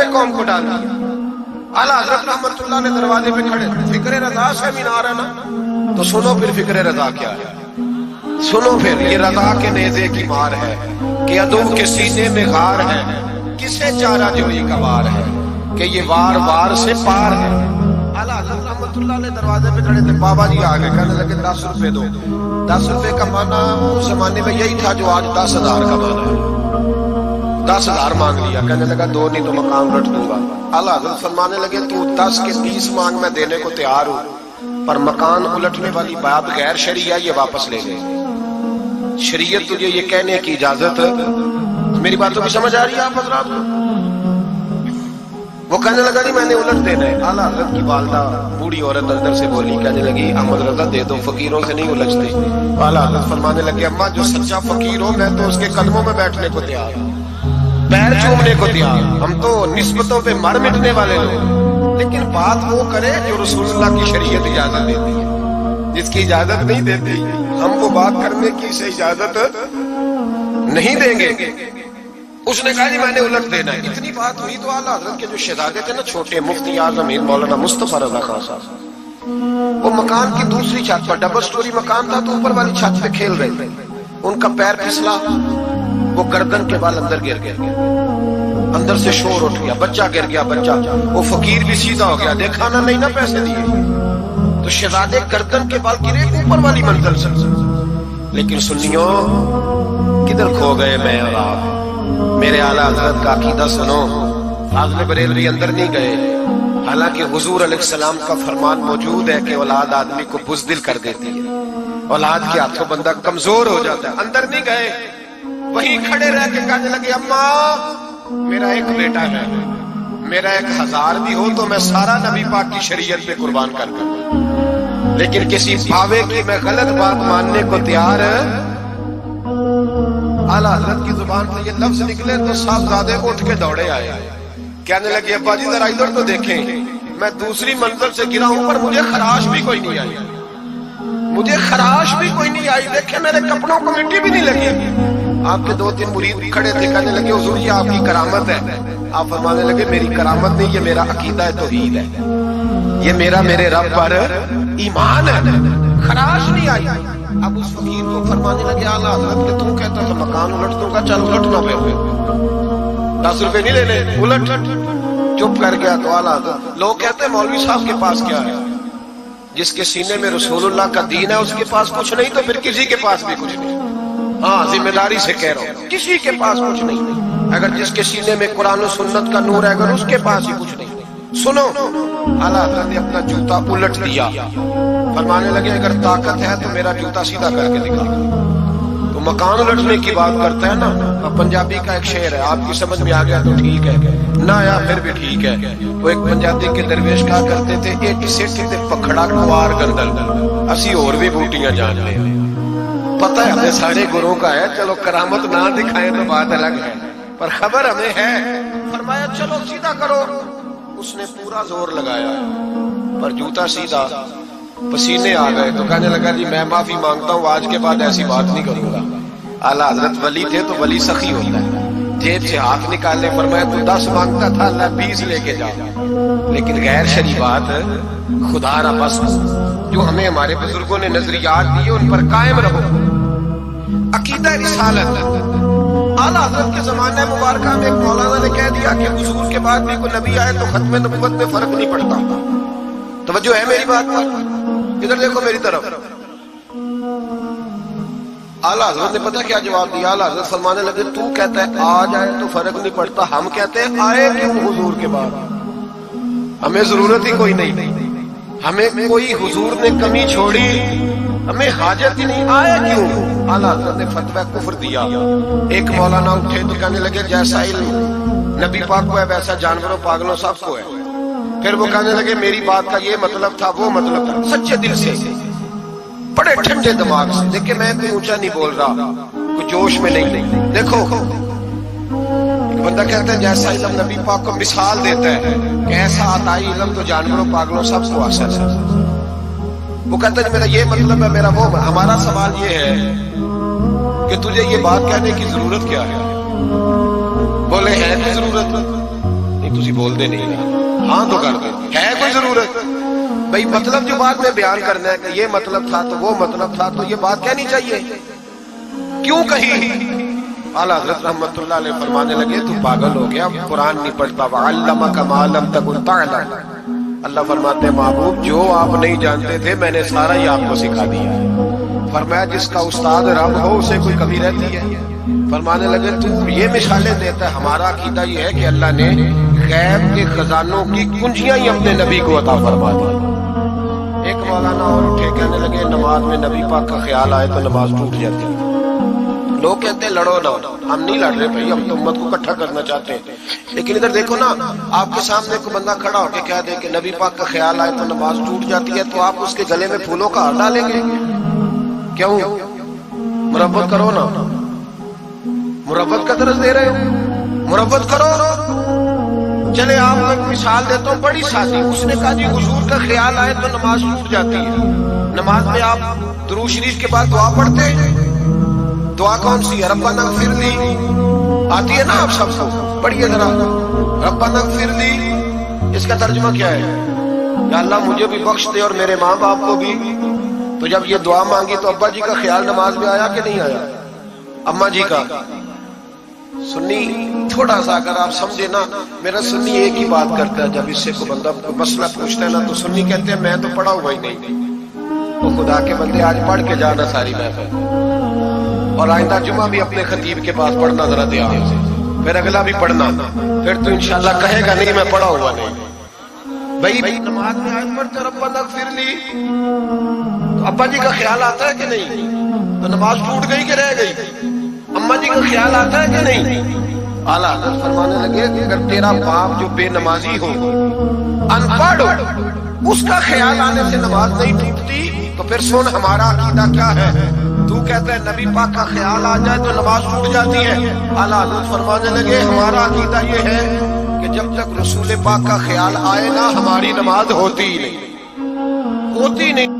ہوئے قوم کو ڈال دیا. اعلیٰ حضرت رحمت اللہ نے دروازے پہ کھڑے. فکر رضا سے مینار ہے نا, تو سنو پھر فکر رضا کیا ہے. سنو پھر یہ رضا کے نیزے کی مار ہے کہ عدو کے سینے میں غار ہے, کسے چارہ جوئی کا وار ہے کہ یہ وار وار سے پار ہے. اعلیٰ حضرت رحمت اللہ نے دروازے پہ کھڑے تھے. بابا جی آگے کہنے لگے 10 روپے دو. 10 روپے کا معنی اس زمانے میں یہی تھا جو آج 10,000 کا معنی ہے. 10,000 مانگ لیا. کہنے لگا 2 نہیں تو مکان لٹ دوں گا. اعلیٰ حضرت فرمانے لگے تو 10 کے 20 مانگ میں دینے کو تیار ہوں, پر مکان الٹنے والی بات غیر شرعی ہے, یہ واپس لے لے. شریعت تجھے یہ کہنے کی اجازت. میری باتوں کی سمجھ آ رہی ہے آپ حضرات کو؟ وہ کہنے لگا نہیں میں نے الٹ دینا ہے. اعلیٰ حضرت کی والدہ بوڑھی عورت اندر سے بولی, کہنے لگی احمد رضا دے دو, فقیروں سے نہیں الجھتے. اعلیٰ حضرت فرمانے لگے اماں جو سچا فقیر ہو میں تو اس کے قدموں میں بیٹھنے کو تیار ہوں, پیر چومنے کو تیار. ہم تو نسبتوں پہ مر مٹنے والے لوگ, لیکن بات وہ کرے جو رسول اللہ کی شریعت اجازت دیتی ہے. جس کی اجازت نہیں دیتی ہم وہ بات کرنے کی اسے اجازت نہیں دیں گے. اس نے کہا جی میں نے الٹ دینا ہے. اتنی بات ہوئی تو اعلیٰ حضرت کے جو شہزادے تھے نا چھوٹے, مفتی اعظم مولانا مصطفیٰ رضا خان صاحب, وہ مکان کی دوسری چھت پر, ڈبل سٹوری مکان تھا, تو اوپر والی چھت پہ کھیل رہے تھے. ان کا پیر پھسلا, وہ گردن کے بال اندر گر گئے, اندر سے شور اٹھ گیا, بچہ گر گیا. بچہ وہ فقیر بھی سیدھا ہو گیا, دیکھا نہ نہیں نا پیسے دیے, تو شہزادے گردن کے بال گرے اوپر والی منزل سے. لیکن سنیو کدھر کھو گئے میں اور آپ. میرے اعلیٰ حضرت کا عقیدہ سنو. فاضل بریلوی اندر نہیں گئے, حالانکہ حضور علیہ السلام کا فرمان موجود ہے کہ اولاد آدمی کو بزدل کر دیتی ہے, اولاد کے ہاتھوں بندہ کمزور ہو جاتا ہے. اندر نہیں گئے, وہیں کھڑے رہ کے کہنے لگے اماں میرا ایک بیٹا ہے, میرا 1000 بھی ہو تو میں سارا نبی پاک کی شریعت پہ قربان کر دوں, لیکن کسی پاوے کی میں غلط بات ماننے کو تیار. اعلیٰ حضرت کی زبان سے یہ لفظ نکلے تو صاحبزادے اٹھ کے دوڑے آئے, کہنے لگے ابا جی ذرا ادھر تو دیکھیں, میں دوسری منزل سے گرا ہوں پر مجھے خراش بھی کوئی نہیں آئی, مجھے خراش بھی کوئی نہیں آئی. دیکھیں میرے کپڑوں کو مٹی بھی نہیں لگی. آپ کے 2-3 مرید کھڑے تھے, کہنے لگے حضور یہ آپ کی کرامت ہے. آپ فرمانے لگے میری کرامت نہیں, یہ میرا عقیدہ توحید ہے, یہ میرے رب پر ایمان ہے, خراش نہیں آئی. اب اس فقیر کو فرمانے لگے اعلیٰ حضرت کہ تم کہتا تھا مکان الٹ دوں گا, چل الٹنا پہ 10 روپے نہیں لینے, الٹ. چپ کر گیا. تو اعلیٰ حضرت لوگ کہتے ہیں مولوی صاحب کے پاس کیا ہے, جس کے سینے میں رسول اللہ کا دین ہے اس کے پاس کچھ نہیں, تو پھر کسی کے پاس بھی کچھ نہیں. ہاں ذمہ داری سے کہہ رہا ہوں, کسی کے پاس کچھ نہیں. اگر جس کے سینے میں قرآن و سنت کا نور ہے, اگر اس کے پاس ہی کچھ نہیں. سنو, اعلیٰ حضرت نے اپنا جوتا الٹ دیا, فرمانے لگے اگر طاقت ہے تو میرا جوتا سیدھا کر کے دکھا. تو مکان الٹنے کی بات کرتا ہے نا, پنجابی کا ایک شعر ہے, آپ کی سمجھ میں آ گیا تو ٹھیک ہے, نہ آیا پھر بھی ٹھیک ہے. وہ ایک پنجابی کے درویش کہا کرتے تھے ایک سٹ تے پکھڑا کوار گندل, اسی اور بھی بوٹیاں جان لیں. پتہ ہے ہمیں سارے گروہ کا ہے, چلو کرامت نہ دکھائیں تو بات الگ ہے, پر خبر ہمیں ہے. فرمایا چلو سیدھا کرو. اس نے پورا زور لگایا پر جوتا سیدھا, پسینے آ گئے. تو کہنے لگا جی میں معافی مانگتا ہوں, آج کے بعد ایسی بات نہیں کروں گا. اعلیٰ حضرت ولی تھے تو ولی سخی ہوتا ہے, جیب سے ہاتھ نکالنے. فرمایا تو 10 مانگتا تھا, اللہ 20 لے کے جاؤ, لیکن غیر شرعی بات خدا را بس جو ہمیں ہمارے بزرگوں نے نظریات دیے ان پر قائم رہو. عقیدہ رسالت. اعلیٰ حضرت کے زمانے مبارکہ میں ایک مولانا نے کہہ دیا کہ حضور کے بعد بھی کوئی نبی آئے تو ختم نبوت میں فرق نہیں پڑتا. توجہ ہے میری بات پر, ادھر دیکھو میری طرف. اعلیٰ حضرت نے پتہ کیا جواب دیا. اعلیٰ حضرت فرمانے لگے تو کہتا ہے آ جائے تو فرق نہیں پڑتا, ہم کہتے ہیں آئے کیوں حضور کے بعد, ہمیں ضرورت ہی کوئی نہیں, ہمیں کوئی حضور نے کمی چھوڑی, ہمیں حاجت ہی نہیں, آئے کیوں. اعلیٰ حضرت نے فتویٰ کفر دیا. ایک مولانا اٹھے تو کہنے لگے جیسا علم نبی پاک کو ہے ویسا جانوروں پاگلوں سب کو ہے. پھر وہ کہنے لگے میری بات کا یہ مطلب تھا, وہ مطلب تھا, سچے دل سے, بڑے ٹھنڈے دماغ سے. دیکھیں میں کوئی اونچا نہیں بول رہا, کوئی جوش میں نہیں. دیکھو بندہ کہتا ہے جیسا علم نبی پاک کو مثال دیتا ہے کہ ایسا عطائی علم تو جانوروں پاگلوں سب کو حاصل ہے. وہ کہتا ہے میرا یہ مطلب ہے, میرا وہ. ہمارا سوال یہ ہے کہ تجھے یہ بات کہنے کی ضرورت کیا ہے. بولے ہے کوئی ضرورت تسی بول دے نہیں ہاں تو کر دے ہے کوئی ضرورت بھئی مطلب جو بات میں بیان کرنا ہے کہ یہ مطلب تھا تو وہ مطلب تھا تو یہ بات کہنی چاہیے کیوں کہی اعلیٰ حضرت رحمت اللہ علیہ فرمانے لگے تو پاگل ہو گیا قرآن نہیں پڑھتا وَعَلَّمَكَ مَا لَمْ تَكُنْ تَعْلَمْ اللہ فرماتے ہیں محبوب جو آپ نہیں جانتے تھے میں نے سارا ہی آپ کو سکھا دیا فرمایا جس کا استاد رب ہو اسے کوئی کمی رہتی ہے فرمانے لگے تو یہ مثالیں دیتا ہے ہمارا عقیدہ یہ ہے کہ اللہ نے غیب کے خزانوں کی کنجیاں ہی اپنے نبی کو عطا فرما دی ایک مولانا اور اٹھے کہنے لگے نماز میں نبی پاک کا خیال آئے تو نماز ٹوٹ جاتی ہے لوگ کہتے ہیں لڑو نہ ہم نہیں لڑ رہے بھائی ہم تو امت کو اکٹھا کرنا چاہتے ہیں لیکن ادھر دیکھو نا آپ کے سامنے کوئی بندہ کھڑا ہو کے کہہ دے کہ نبی پاک کا خیال آئے تو نماز ٹوٹ جاتی ہے تو آپ اس کے گلے میں پھولوں کا ہار ڈالیں گے کیوں مربت کرو نا مربت کا درس دے رہے ہو مربت کرو چلے آپ کو ایک مثال دیتا ہوں بڑی سادی اس نے کہا جی حضور کا خیال آئے تو نماز ٹوٹ جاتی ہے نماز میں آپ درود شریف کے بعد دعا پڑھتے ہیں دعا کون سی ہے ربنا اغفر لی آتی ہے نا آپ سب کو پڑھیے ذرا ربنا اغفر لی اس کا ترجمہ کیا ہے یا اللہ مجھے بھی بخش دے اور میرے ماں باپ کو بھی تو جب یہ دعا مانگی تو ابا جی کا خیال نماز میں آیا کہ نہیں آیا اماں جی کا سنی تھوڑا سا اگر آپ سمجھے نا میرا سنی ایک ہی بات کرتا ہے جب اس سے کوئی بندہ مسئلہ پوچھتا ہے نا تو سنی کہتے ہیں میں تو پڑھا ہوا ہی نہیں وہ خدا کے بندے آج پڑھ کے جانا ساری محفل اور آئندہ جمعہ بھی اپنے خطیب کے پاس پڑھنا ذرا دھیان سے پھر اگلا بھی پڑھنا پھر تو انشاءاللہ کہے گا نہیں میں پڑھا ہوا نہیں بھائی نماز میں آج پڑھتے ربنا اغفر لی تو ابا جی کا خیال آتا ہے کہ نہیں تو نماز ٹوٹ گئی کہ رہ گئی اماں جی کا خیال آتا ہے کہ نہیں اعلیٰ حضرت فرمانے لگے کہ اگر تیرا باپ جو بے نمازی ہو ان پڑھ ہو اس کا خیال آنے سے نماز نہیں ٹوٹتی تو پھر سن ہمارا عقیدہ کیا ہے تو کہتا ہے نبی پاک کا خیال آ جائے تو نماز ٹوٹ جاتی ہے اعلیٰ حضرت فرمانے لگے ہمارا عقیدہ یہ ہے کہ جب تک رسول پاک کا خیال آئے نا ہماری نماز ہوتی ہی نہیں